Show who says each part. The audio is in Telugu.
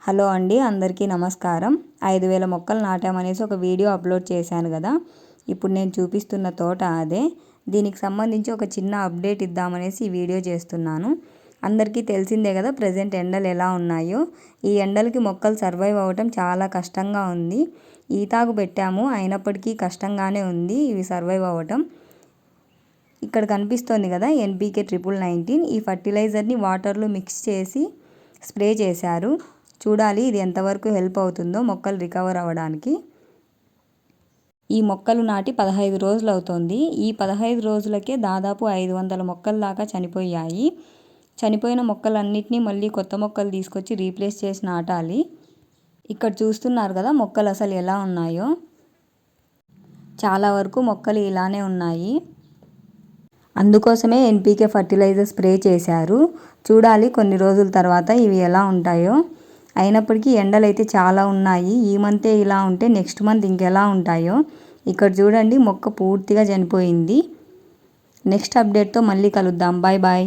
Speaker 1: హలో అండి, అందరికీ నమస్కారం. 5000 మొక్కలు నాటామనేసి ఒక వీడియో అప్లోడ్ చేశాను కదా. ఇప్పుడు నేను చూపిస్తున్న తోట అదే. దీనికి సంబంధించి ఒక చిన్న అప్డేట్ ఇద్దామనేసి ఈ వీడియో చేస్తున్నాను. అందరికీ తెలిసిందే కదా ప్రజెంట్ ఎండలు ఎలా ఉన్నాయో. ఈ ఎండలకి మొక్కలు సర్వైవ్ అవ్వటం చాలా కష్టంగా ఉంది. ఈతాకు పెట్టాము, అయినప్పటికీ కష్టంగానే ఉంది ఇవి సర్వైవ్ అవ్వటం. ఇక్కడ కనిపిస్తోంది కదా NPK 1919. ఈ ఫర్టిలైజర్ని వాటర్లో మిక్స్ చేసి స్ప్రే చేశారు. చూడాలి ఇది ఎంతవరకు హెల్ప్ అవుతుందో మొక్కలు రికవర్ అవ్వడానికి. ఈ మొక్కలు నాటి 15 రోజులు అవుతోంది. ఈ 15 రోజులకే దాదాపు 500 మొక్కల దాకా చనిపోయాయి. చనిపోయిన మొక్కలన్నిటినీ మళ్ళీ కొత్త మొక్కలు తీసుకొచ్చి రీప్లేస్ చేసి నాటాలి. ఇక్కడ చూస్తున్నారు కదా మొక్కలు అసలు ఎలా ఉన్నాయో. చాలా వరకు మొక్కలు ఇలానే ఉన్నాయి. అందుకోసమే NPK ఫర్టిలైజర్ స్ప్రే చేశారు. చూడాలి కొన్ని రోజుల తర్వాత ఇవి ఎలా ఉంటాయో. అయినప్పటికీ ఎండలు అయితే చాలా ఉన్నాయి. ఈ మంతే ఇలా ఉంటే నెక్స్ట్ మంత్ ఇంకెలా ఉంటాయో. ఇక్కడ చూడండి మొక్క పూర్తిగా చనిపోయింది. నెక్స్ట్ అప్డేట్తో మళ్ళీ కలుద్దాం. Bye bye.